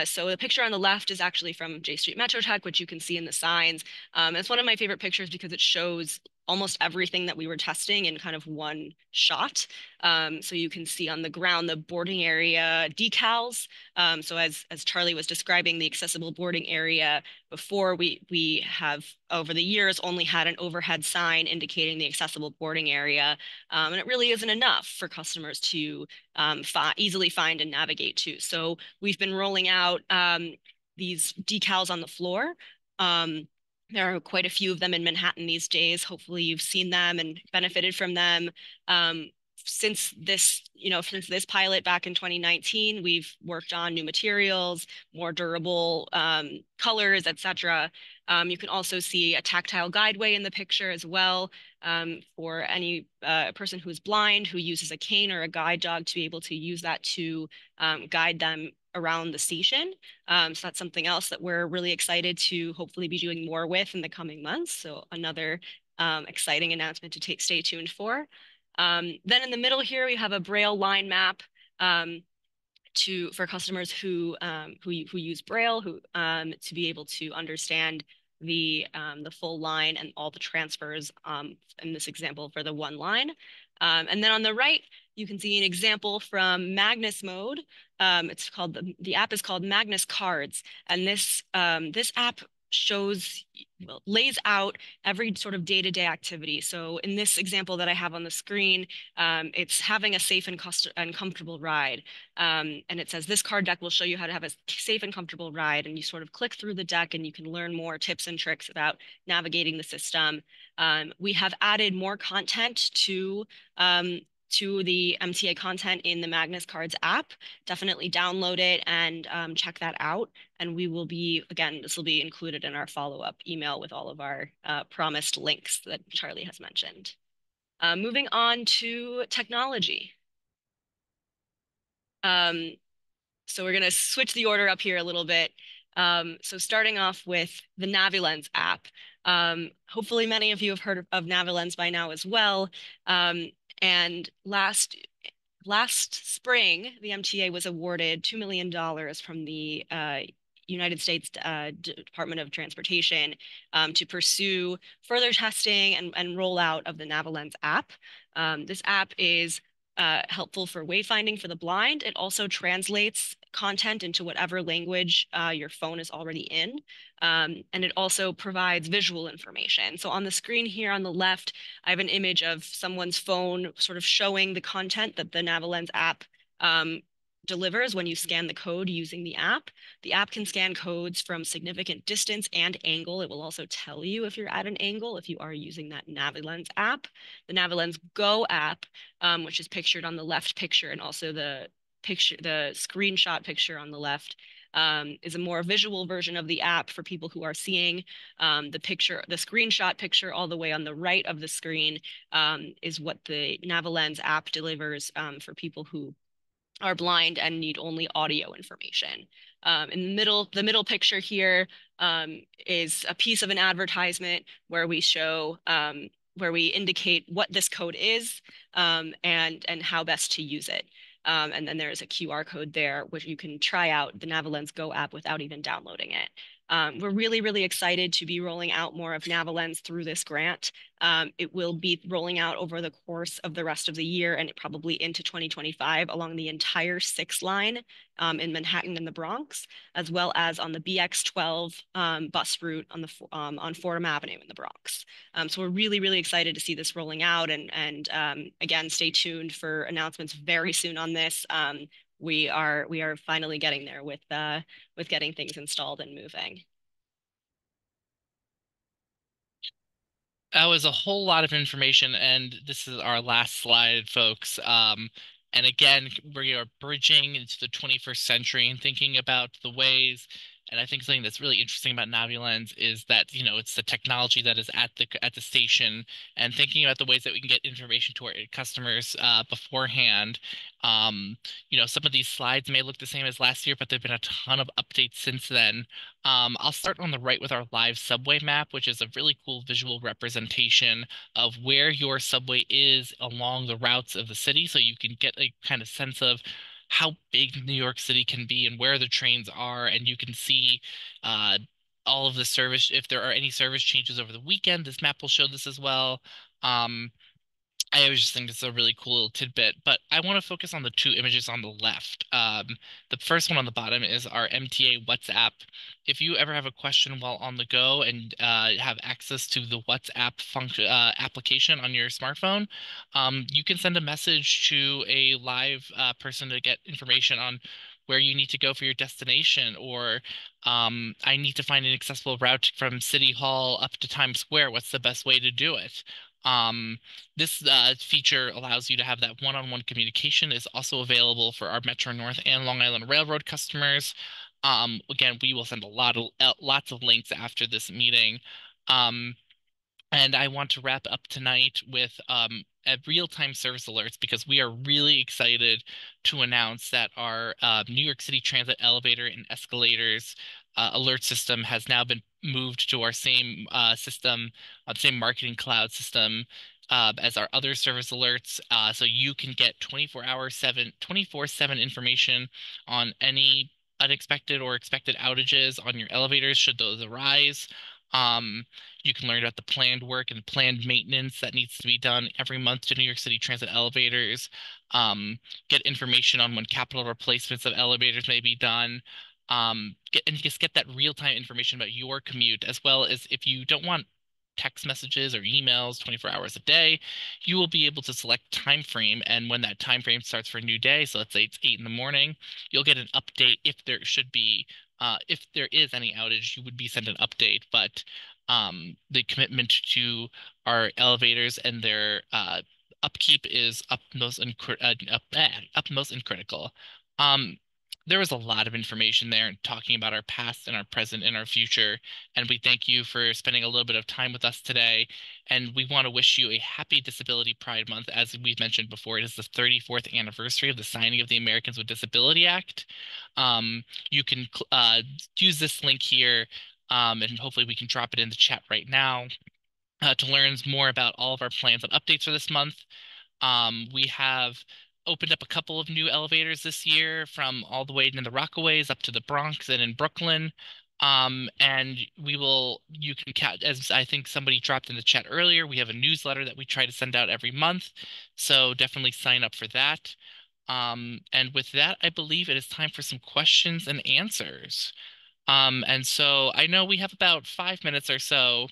So the picture on the left is actually from J Street Metro Tech, which you can see in the signs. It's one of my favorite pictures because it shows almost everything that we were testing in kind of one shot. So you can see on the ground the boarding area decals. So as Charlie was describing the accessible boarding area before, we have over the years only had an overhead sign indicating the accessible boarding area. And it really isn't enough for customers to easily find and navigate to. So we've been rolling out these decals on the floor. There are quite a few of them in Manhattan these days. Hopefully you've seen them and benefited from them. Since this pilot back in 2019, we've worked on new materials, more durable colors, etc. You can also see a tactile guideway in the picture as well for any person who's blind who uses a cane or a guide dog to be able to use that to guide them around the station. So that's something else that we're really excited to hopefully be doing more with in the coming months. So another exciting announcement to stay tuned for. Then in the middle here, we have a Braille line map for customers who use Braille, to be able to understand the full line and all the transfers in this example for the one line. And then on the right, you can see an example from Magnus Mode. It's called the app is called Magnus Cards, and this app lays out every sort of day-to-day activity. So in this example that I have on the screen, it's having a safe and comfortable ride. And it says this card deck will show you how to have a safe and comfortable ride. And you sort of click through the deck and you can learn more tips and tricks about navigating the system. We have added more content to the MTA content in the Magnus Cards app. Definitely download it and check that out. And we will be, again, this will be included in our follow-up email with all of our promised links that Charlie has mentioned. Moving on to technology. So we're going to switch the order up here a little bit. So starting off with the NaviLens app. Hopefully many of you have heard of NaviLens by now as well. And last spring, the MTA was awarded $2 million from the United States Department of Transportation to pursue further testing and rollout of the NaviLens app. This app is helpful for wayfinding for the blind. It also translates content into whatever language your phone is already in. And it also provides visual information. So on the screen here on the left, I have an image of someone's phone sort of showing the content that the NaviLens app delivers when you scan the code using the app. The app can scan codes from significant distance and angle. It will also tell you if you're at an angle if you are using that NaviLens app. The NaviLens Go app, which is pictured on the left picture, and also the screenshot picture on the left, is a more visual version of the app for people who are seeing the screenshot picture all the way on the right of the screen is what the NaviLens app delivers for people who are blind and need only audio information. In the middle picture here is a piece of an advertisement where we show where we indicate what this code is and how best to use it. And then there's a QR code there, which you can try out the NaviLens Go app without even downloading it. We're really, really excited to be rolling out more of NaviLens through this grant. It will be rolling out over the course of the rest of the year and probably into 2025 along the entire 6 line in Manhattan and the Bronx, as well as on the BX12 bus route on Fordham Avenue in the Bronx. So we're really, really excited to see this rolling out, and again, stay tuned for announcements very soon on this. We are finally getting there with getting things installed and moving. That was a whole lot of information, and this is our last slide, folks. And again, we are bridging into the 21st century and thinking about the ways. And I think something that's really interesting about NaviLens is that, you know, it's the technology that is at the station, and thinking about the ways that we can get information to our customers beforehand. You know, some of these slides may look the same as last year, but there've been a ton of updates since then. I'll start on the right with our live subway map, which is a really cool visual representation of where your subway is along the routes of the city, so you can get a kind of sense of how big New York City can be and where the trains are, and you can see all of the service. If there are any service changes over the weekend, this map will show this as well. I always just think this is a really cool little tidbit, but I want to focus on the 2 images on the left. The first one on the bottom is our MTA WhatsApp. If you ever have a question while on the go and have access to the WhatsApp function application on your smartphone, you can send a message to a live person to get information on where you need to go for your destination, or I need to find an accessible route from City Hall up to Times Square. What's the best way to do it? This feature allows you to have that one-on-one communication. Is also available for our Metro North and Long Island Railroad customers. Again, we will send lots of links after this meeting. And I want to wrap up tonight with real-time service alerts, because we are really excited to announce that our New York City Transit elevator and escalators alert system has now been moved to our same system, the same marketing cloud system as our other service alerts. So you can get 24/7 information on any unexpected or expected outages on your elevators should those arise. You can learn about the planned work and planned maintenance that needs to be done every month to New York City Transit elevators. Get information on when capital replacements of elevators may be done. Just get that real-time information about your commute, as well as if you don't want text messages or emails 24 hours a day, you will be able to select time frame, and when that time frame starts for a new day, so let's say it's 8 in the morning, you'll get an update. If there should be if there is any outage, you would be sent an update, but the commitment to our elevators and their upkeep is utmost and critical. There was a lot of information there talking about our past and our present and our future, and we thank you for spending a little bit of time with us today. And we want to wish you a happy Disability Pride Month. As we've mentioned before, it is the 34th anniversary of the signing of the Americans with Disability Act. You can use this link here, and hopefully we can drop it in the chat right now to learn more about all of our plans and updates for this month. We have opened up a couple of new elevators this year, from all the way in the Rockaways up to the Bronx and in Brooklyn. And you can catch, as I think somebody dropped in the chat earlier, we have a newsletter that we try to send out every month. So definitely sign up for that. And with that, I believe it is time for some questions and answers. And so I know we have about 5 minutes or so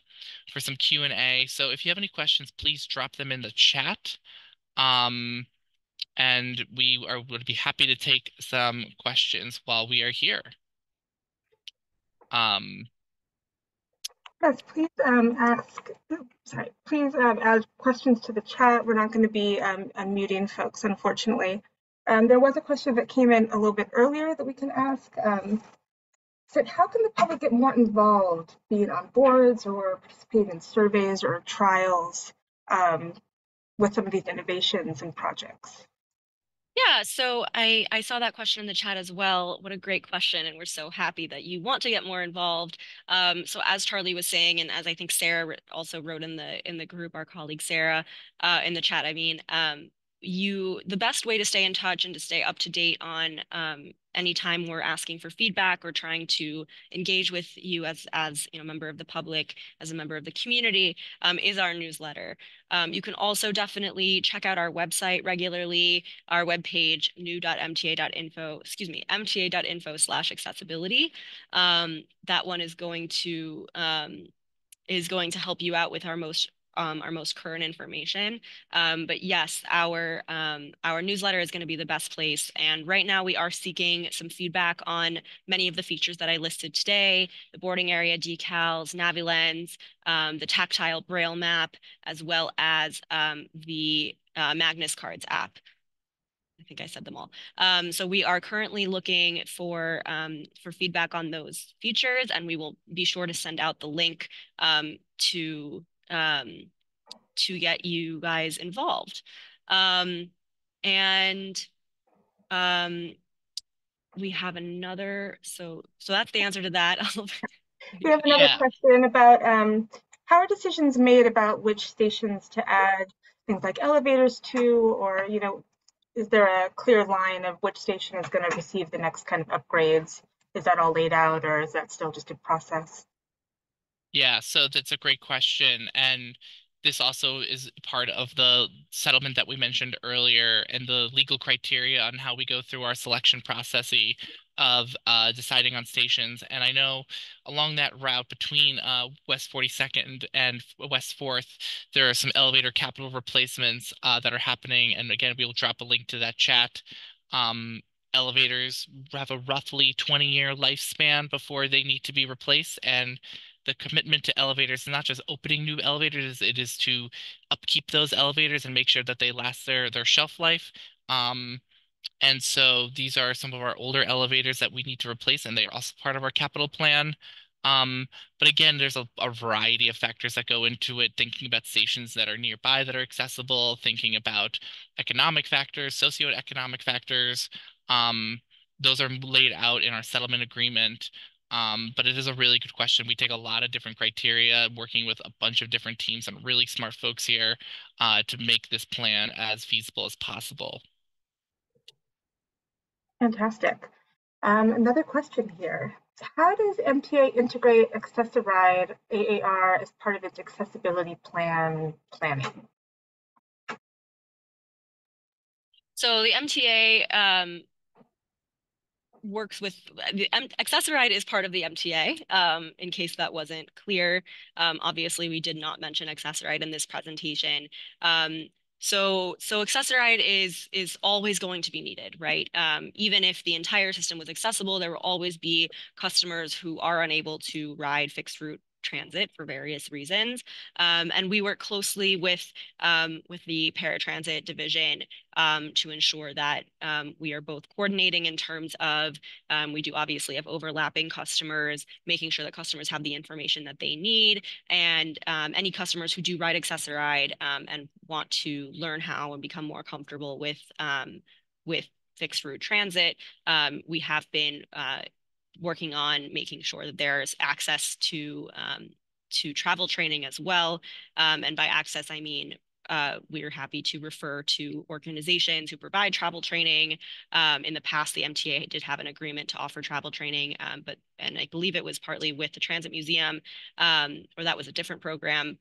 for some Q&A. So if you have any questions, please drop them in the chat. And would be happy to take some questions while we are here. Yes, please please add questions to the chat. We're not going to be unmuting folks, unfortunately. There was a question that came in a little bit earlier that we can ask. So how can the public get more involved, be it on boards or participate in surveys or trials with some of these innovations and projects? Yeah, so I saw that question in the chat as well. What a great question, and we're so happy that you want to get more involved. So as Charlie was saying, and as I think Sarah also wrote in the group, our colleague Sarah, in the chat, I mean, the best way to stay in touch and to stay up to date on anytime we're asking for feedback or trying to engage with you as a member of the public, as a member of the community, is our newsletter. You can also definitely check out our website regularly, our webpage, mta.info/accessibility. That one is going to help you out with our most current information. But yes, our newsletter is going to be the best place. And right now we are seeking some feedback on many of the features that I listed today: the boarding area decals, NaviLens, the tactile braille map, as well as the Magnus Cards app. I think I said them all. So we are currently looking for feedback on those features, and we will be sure to send out the link to get you guys involved. And we have another. So that's the answer to that. We have another question about how are decisions made about which stations to add things like elevators to, or is there a clear line of which station is going to receive the next kind of upgrades? Is that all laid out, or is that still just a process? Yeah, so that's a great question. And this also is part of the settlement that we mentioned earlier and the legal criteria on how we go through our selection process of deciding on stations. And I know along that route between West 42nd and West 4th, there are some elevator capital replacements that are happening. And again, we will drop a link to that chat. Elevators have a roughly 20-year lifespan before they need to be replaced. And the commitment to elevators is not just opening new elevators, it is to upkeep those elevators and make sure that they last their shelf life. And so these are some of our older elevators that we need to replace, and they're also part of our capital plan. But again, there's a variety of factors that go into it, thinking about stations that are nearby that are accessible, thinking about economic factors, socioeconomic factors. Those are laid out in our settlement agreement. But it is a really good question. We take a lot of different criteria, working with a bunch of different teams and really smart folks here to make this plan as feasible as possible. Fantastic. Another question here. How does MTA integrate Accessibility AAR as part of its accessibility planning? So the MTA works with the Accessibility is part of the MTA. In case that wasn't clear, obviously we did not mention Accessibility in this presentation. So Accessibility is always going to be needed, right? Even if the entire system was accessible, there will always be customers who are unable to ride fixed route transit for various reasons. And we work closely with the paratransit division to ensure that we are both coordinating in terms of we do obviously have overlapping customers, making sure that customers have the information that they need, and any customers who do ride Accessiride and want to learn how and become more comfortable with fixed route transit, we have been working on making sure that there's access to travel training as well. And by access, I mean we're happy to refer to organizations who provide travel training. In the past, the MTA did have an agreement to offer travel training, and I believe it was partly with the Transit Museum, or that was a different program.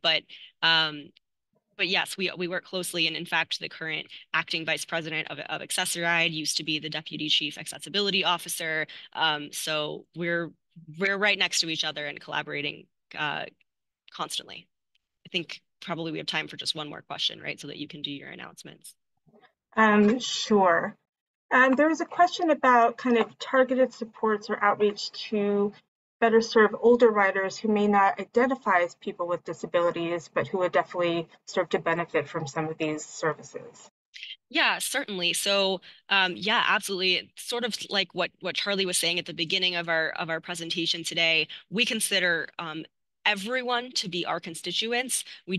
But yes, we work closely, and in fact, the current acting vice president of Accessiride used to be the deputy chief accessibility officer. So we're right next to each other and collaborating constantly. I think probably we have time for just one more question, right? So that you can do your announcements. Sure. There was a question about kind of targeted supports or outreach to better serve older riders who may not identify as people with disabilities, but who would definitely serve to benefit from some of these services. Yeah, certainly. So, yeah, absolutely. It's sort of like what Charlie was saying at the beginning of our presentation today. We consider everyone to be our constituents. We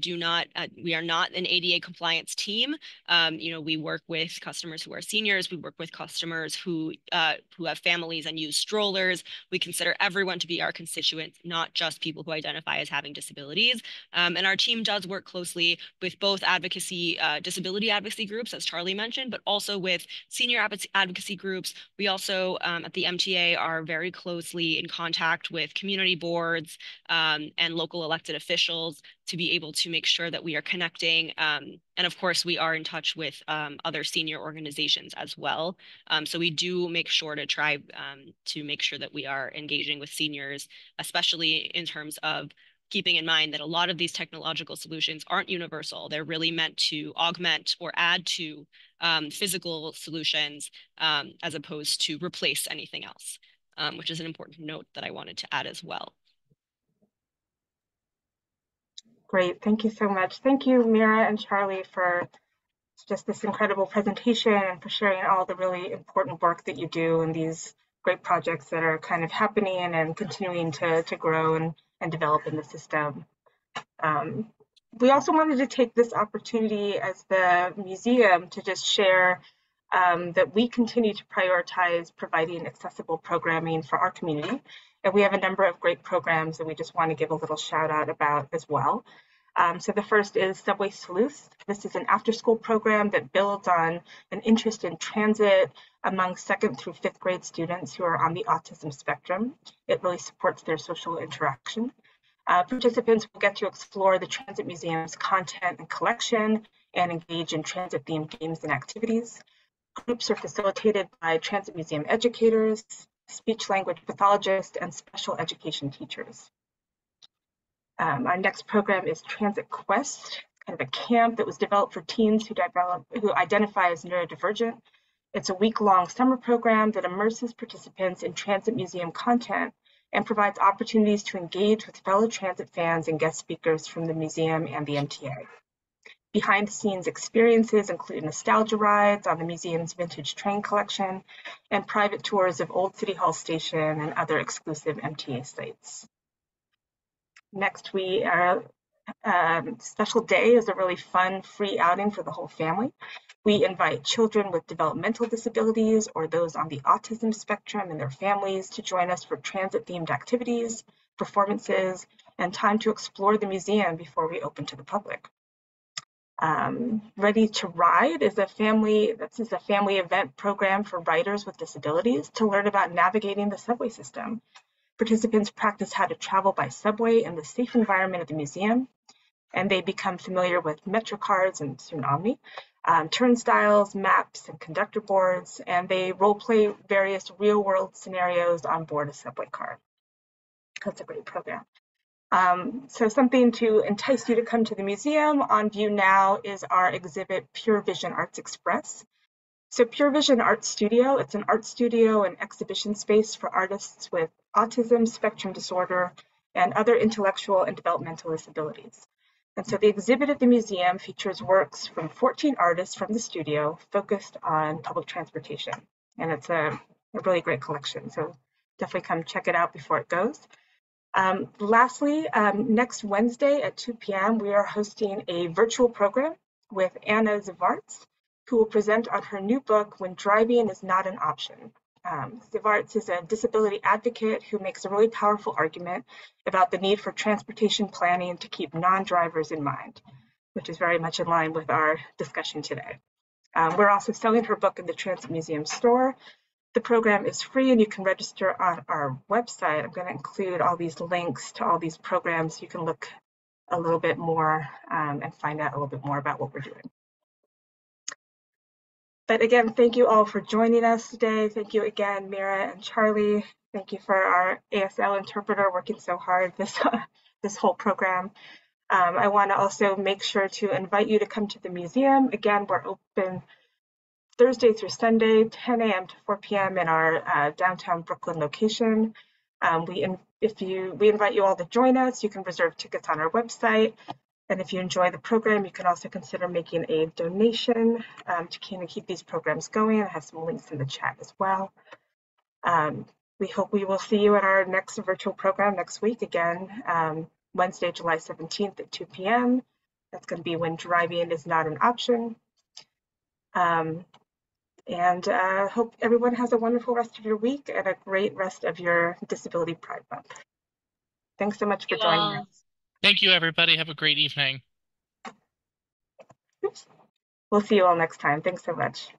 are not an ADA compliance team. We work with customers who are seniors. We work with customers who have families and use strollers. We consider everyone to be our constituents, not just people who identify as having disabilities. And our team does work closely with both disability advocacy groups, as Charlie mentioned, but also with senior advocacy groups. We also, at the MTA, are very closely in contact with community boards and local elected officials to be able to make sure that we are connecting. And of course, we are in touch with other senior organizations as well. So we do make sure to try to make sure that we are engaging with seniors, especially in terms of keeping in mind that a lot of these technological solutions aren't universal. They're really meant to augment or add to physical solutions as opposed to replace anything else, which is an important note that I wanted to add as well. Great, thank you so much. Thank you, Mira and Charlie, for just this incredible presentation and for sharing all the really important work that you do and these great projects that are kind of happening and continuing to grow and develop in the system. We also wanted to take this opportunity as the museum to just share that we continue to prioritize providing accessible programming for our community. And we have a number of great programs that we just want to give a little shout out about as well. So the first is Subway Sleuths. This is an after-school program that builds on an interest in transit among 2nd through 5th grade students who are on the autism spectrum. It really supports their social interaction. Participants will get to explore the Transit Museum's content and collection and engage in transit-themed games and activities. Groups are facilitated by Transit Museum educators, speech-language pathologists, and special education teachers. Our next program is Transit Quest, kind of a camp that was developed for teens who identify as neurodivergent. It's a week-long summer program that immerses participants in Transit Museum content and provides opportunities to engage with fellow transit fans and guest speakers from the museum and the MTA. Behind-the-scenes experiences include nostalgia rides on the museum's vintage train collection and private tours of Old City Hall Station and other exclusive MTA sites. Next, Special Day is a really fun, free outing for the whole family. We invite children with developmental disabilities or those on the autism spectrum and their families to join us for transit-themed activities, performances, and time to explore the museum before we open to the public. Ready to Ride is a family event program for riders with disabilities to learn about navigating the subway system. Participants practice how to travel by subway in the safe environment of the museum, and they become familiar with MetroCards and soon Omni, turnstiles, maps, and conductor boards, and they role-play various real-world scenarios on board a subway car. That's a great program. So something to entice you to come to the museum. On view now is our exhibit Pure Vision Arts Express. So Pure Vision Art Studio, it's an art studio and exhibition space for artists with autism, spectrum disorder, and other intellectual and developmental disabilities. And so the exhibit at the museum features works from 14 artists from the studio focused on public transportation. And it's a really great collection, so definitely come check it out before it goes. Lastly, next Wednesday at 2 p.m., we are hosting a virtual program with Anna Zavarts, who will present on her new book, When Driving is Not an Option. Zavarts is a disability advocate who makes a really powerful argument about the need for transportation planning to keep non-drivers in mind. which is very much in line with our discussion today. We're also selling her book in the Transit Museum store. The program is free and you can register on our website. I'm going to include all these links to all these programs. You can look a little bit more and find out a little bit more about what we're doing. But again, thank you all for joining us today. Thank you again, Mira and Charlie. Thank you for our ASL interpreter working so hard this whole program. I want to also make sure to invite you to come to the museum. Again, we're open Thursday through Sunday, 10 a.m. to 4 p.m. in our downtown Brooklyn location. We invite you all to join us. You can reserve tickets on our website. And if you enjoy the program, you can also consider making a donation to kind of keep these programs going. I have some links in the chat as well. We hope we will see you at our next virtual program next week, again, Wednesday, July 17th at 2 p.m. That's going to be when driving is not an option. And hope everyone has a wonderful rest of your week and a great rest of your Disability Pride Month. Thanks so much for joining us. Thank you, everybody. Have a great evening. We'll see you all next time. Thanks so much.